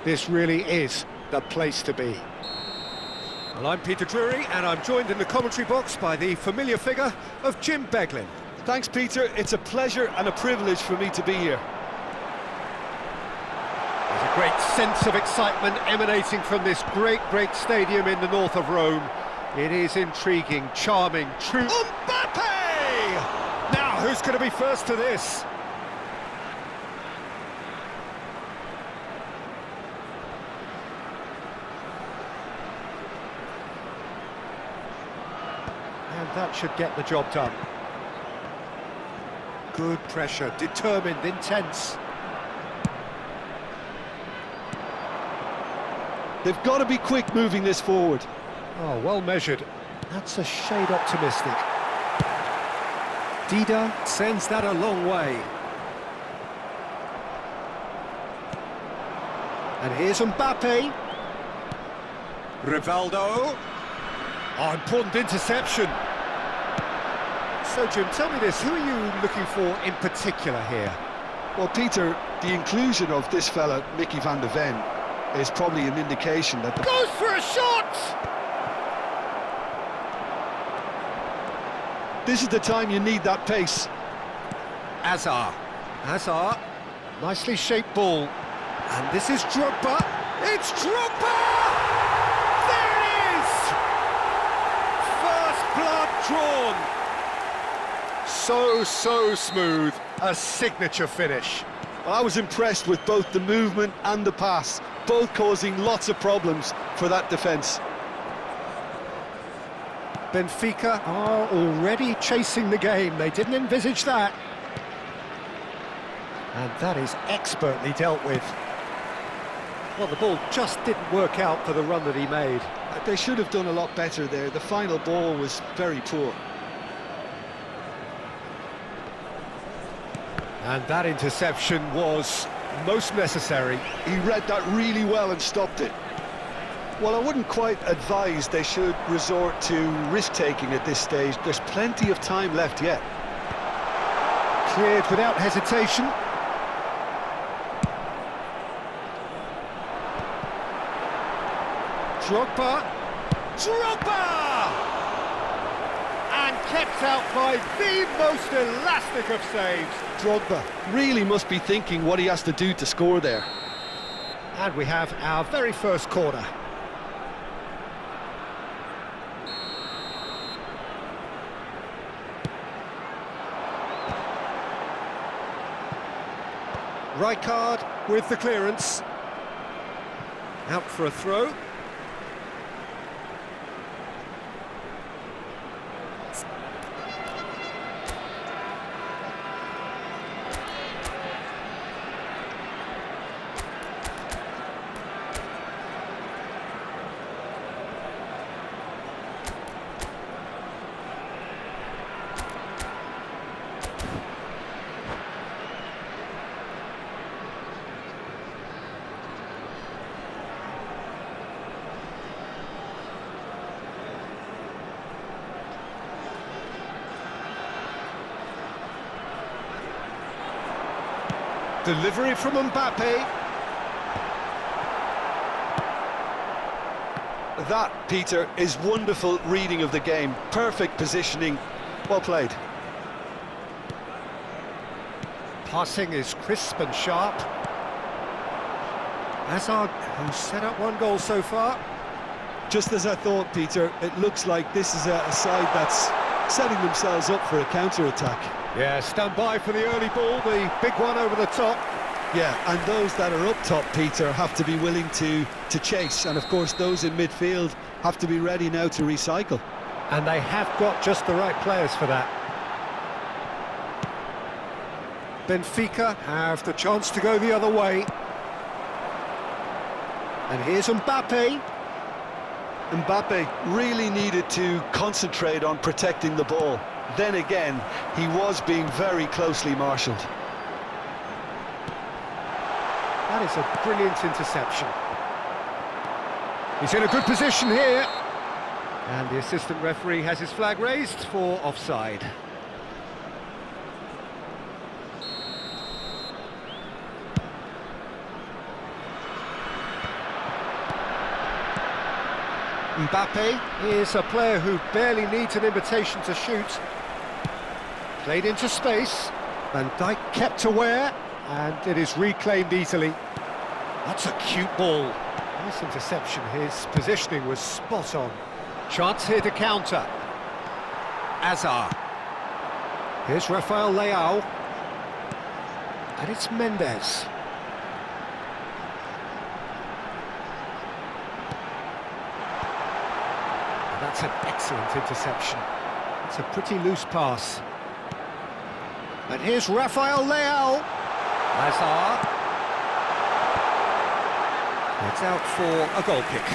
This really is the place to be. Well, I'm Peter Drury, and I'm joined in the commentary box by the familiar figure of Jim Beglin. Thanks, Peter. It's a pleasure and a privilege for me to be here. There's a great sense of excitement emanating from this great stadium in the north of Rome. It is intriguing, charming, true... Mbappe! Now, who's going to be first to this? And that should get the job done. Good pressure, determined, intense. They've got to be quick moving this forward. Oh, well measured. That's a shade optimistic. Dida sends that a long way. And here's Mbappe. Rivaldo. Oh, important interception. So, Jim, tell me this, who are you looking for in particular here? Well, Peter, the inclusion of this fella, Mickey van de Ven, is probably an indication that... Goes for a shot! This is the time you need that pace. Hazard, nicely shaped ball. And this is Drogba. It's Drogba! There it is! First blood drawn. So smooth. A signature finish. Well, I was impressed with both the movement and the pass, both causing lots of problems for that defence. Benfica are already chasing the game. They didn't envisage that. And that is expertly dealt with. Well, the ball just didn't work out for the run that he made. They should have done a lot better there. The final ball was very poor. And that interception was most necessary. He read that really well and stopped it. Well, I wouldn't quite advise they should resort to risk-taking at this stage. There's plenty of time left yet. Cleared without hesitation. Drogba! And kept out by the most elastic of saves. Drogba really must be thinking what he has to do to score there. And we have our very first corner. Rijkaard with the clearance. Out for a throw. Delivery from Mbappe. That, Peter, is wonderful reading of the game. Perfect positioning. Well played. Passing is crisp and sharp. Hazard, who's set up one goal so far. Just as I thought, Peter, it looks like this is a side that's setting themselves up for a counter-attack. Yeah, stand by for the early ball, the big one over the top. Yeah, and those that are up top, Peter, have to be willing to chase. And, of course, those in midfield have to be ready now to recycle. And they have got just the right players for that. Benfica have the chance to go the other way. And here's Mbappe. Mbappe really needed to concentrate on protecting the ball. Then again, he was being very closely marshalled. That is a brilliant interception. He's in a good position here. And the assistant referee has his flag raised for offside. Mbappe is a player who barely needs an invitation to shoot. Played into space. Van Dijk kept aware, and it is reclaimed easily. That's a cute ball. Nice interception. His positioning was spot on. Chance here to counter. Azar. Here's Rafael Leao. And it's Mendes. And that's an excellent interception. It's a pretty loose pass. And here's Rafael Leao. Azar. It's out for a goal kick.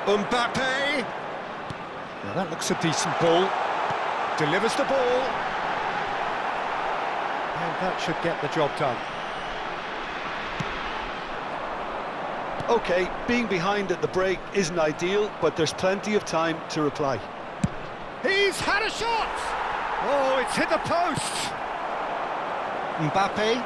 Mbappe. Now that looks a decent ball. Delivers the ball. And that should get the job done. OK, being behind at the break isn't ideal, but there's plenty of time to reply. He's had a shot! Oh, it's hit the post! Mbappe.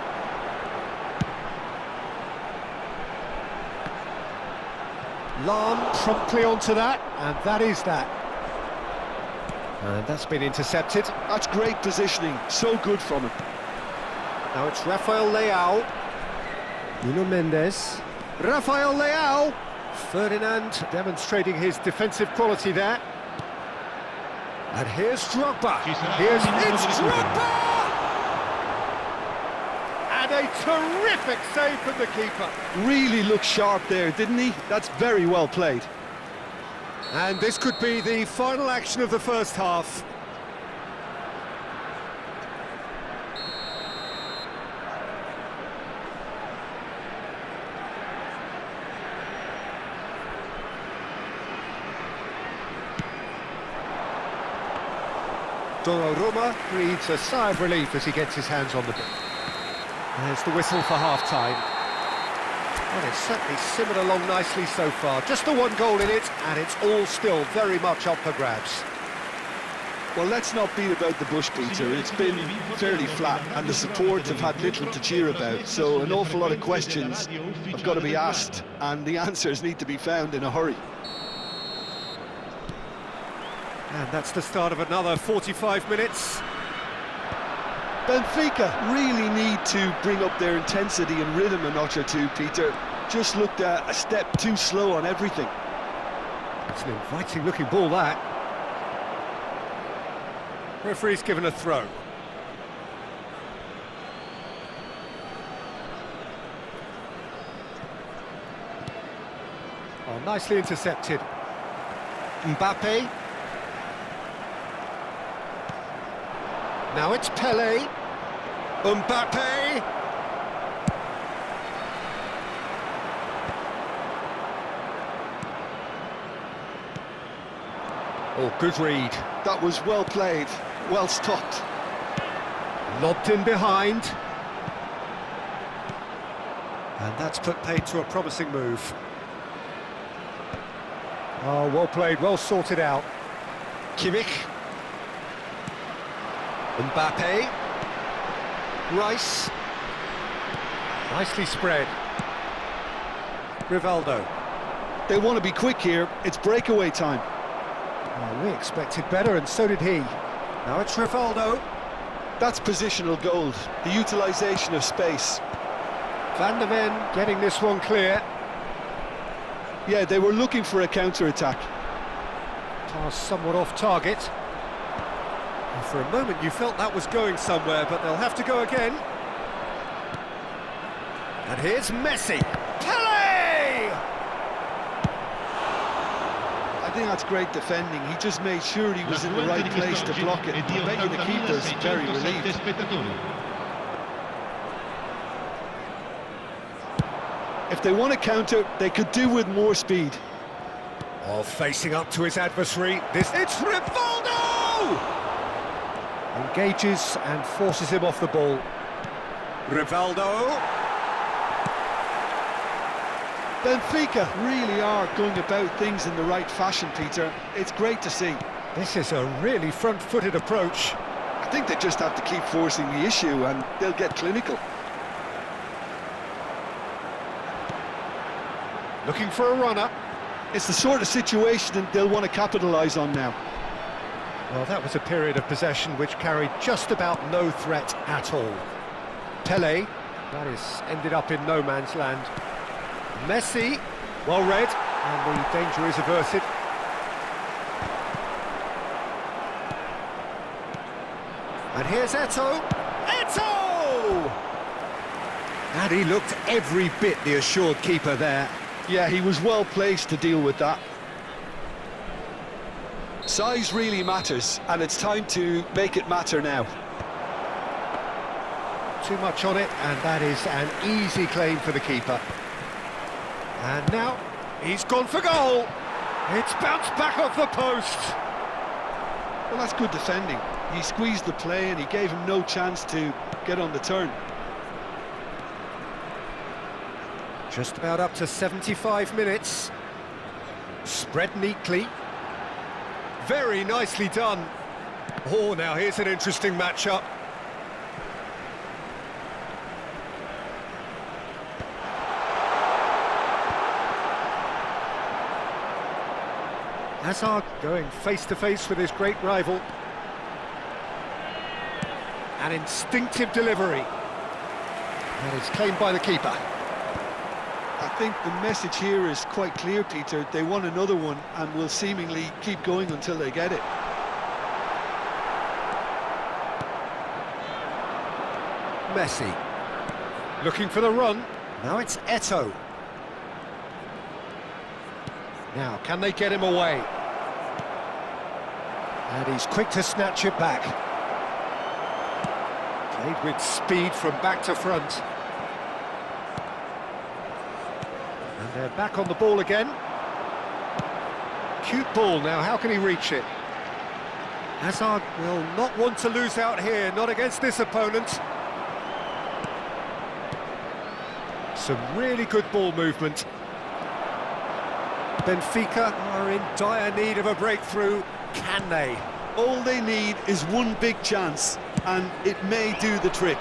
Lan promptly onto that, and that is that. And that's been intercepted. That's great positioning, so good from him. Now it's Rafael Leao. Nuno Mendes. Rafael Leao. Ferdinand demonstrating his defensive quality there. And here's Drogba. It's Drogba! And a terrific save from the keeper. Really looked sharp there, didn't he? That's very well played. And this could be the final action of the first half. Donnarumma breathes a sigh of relief as he gets his hands on the ball. There's the whistle for half-time. Well, it's certainly simmered along nicely so far. Just the one goal in it, and it's all still very much up for grabs. Well, let's not beat about the bush, Peter. It's been fairly flat, and the support have had little to cheer about. So an awful lot of questions have got to be asked, and the answers need to be found in a hurry. And that's the start of another 45 minutes. Benfica really need to bring up their intensity and rhythm a notch or two, Peter. Just looked a step too slow on everything. It's an inviting looking ball, that. Referee's given a throw. Oh, nicely intercepted. Mbappe. Now it's Pele. Mbappe. Oh, good read. That was well played, well stopped. Lobbed in behind. And that's put paid to a promising move. Oh, well played, well sorted out. Kimmich. Mbappe. Rice. Nicely spread. Rivaldo. They want to be quick here, it's breakaway time. Oh, we expected better, and so did he. Now it's Rivaldo. That's positional gold, the utilisation of space. Van der Ven getting this one clear. Yeah, they were looking for a counter-attack. Pass somewhat off target. And for a moment you felt that was going somewhere, but they'll have to go again. And here's Messi. Pele! I think that's great defending. He just made sure he was in the right place to block it. I bet you the keeper's very relieved. If they want to counter, they could do with more speed. Oh, facing up to his adversary. It's Rivaldo! Engages and forces him off the ball. Rivaldo. Benfica really are going about things in the right fashion, Peter. It's great to see. This is a really front-footed approach. think they just have to keep forcing the issue and they'll get clinical. Looking for a runner. It's the sort of situation that they'll want to capitalise on now. Well, that was a period of possession which carried just about no threat at all. Pele, that is ended up in no man's land. Messi, well read, and the danger is averted. And here's Eto'o. Eto'o! And he looked every bit the assured keeper there. Yeah, he was well placed to deal with that. Size really matters, and it's time to make it matter now. Too much on it, and that is an easy claim for the keeper. And now, he's gone for goal! It's bounced back off the post! Well, that's good defending. He squeezed the play and he gave him no chance to get on the turn. Just about up to 75 minutes. Spread neatly. Very nicely done. Oh, now here's an interesting matchup. Hazard going face-to-face with his great rival. An instinctive delivery. And it's claimed by the keeper. I think the message here is quite clear, Peter. They want another one and will seemingly keep going until they get it. Messi. Looking for the run. Now it's Eto'o. Now, can they get him away? And he's quick to snatch it back. Played with speed from back to front. And they're back on the ball again. Cute ball now, how can he reach it? Hazard will not want to lose out here, not against this opponent. Some really good ball movement. Benfica are in dire need of a breakthrough. Can they? All they need is one big chance, and it may do the trick.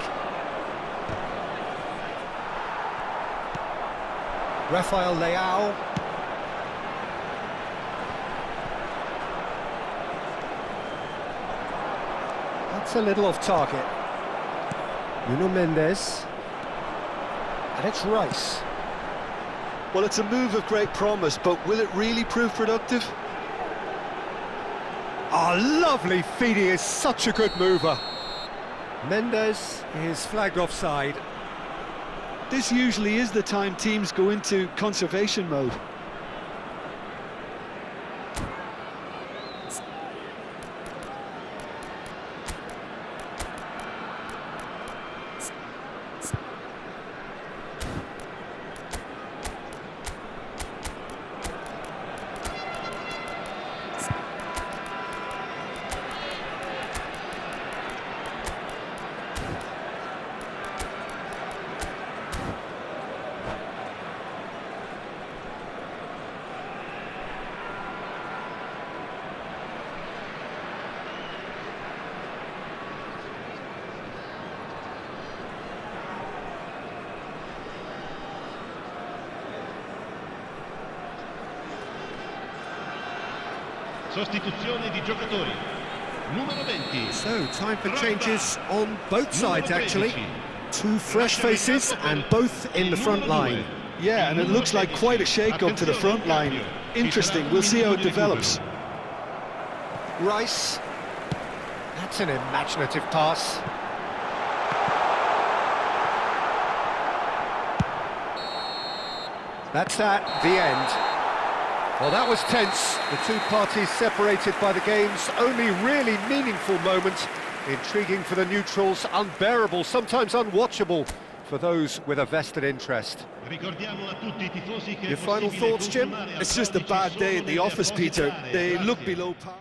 Rafael Leao. That's a little off target. Nuno Mendes. And it's Rice. Well, it's a move of great promise, but will it really prove productive? Ah, lovely feed, he is such a good mover. Mendes is flagged offside. This usually is the time teams go into conservation mode. Sostituzione di giocatori. Numero 20. So, time for changes on both sides, actually. Two fresh faces, and both in the front line. Yeah, and it looks like quite a shake-up to the front line. Interesting, we'll see how it develops. Rice. That's an imaginative pass. That's that, the end. Well, that was tense. The two parties separated by the game's only really meaningful moment. Intriguing for the neutrals, unbearable, sometimes unwatchable for those with a vested interest. Your final thoughts, Jim? It's just a bad day at the office, Peter. They look below par.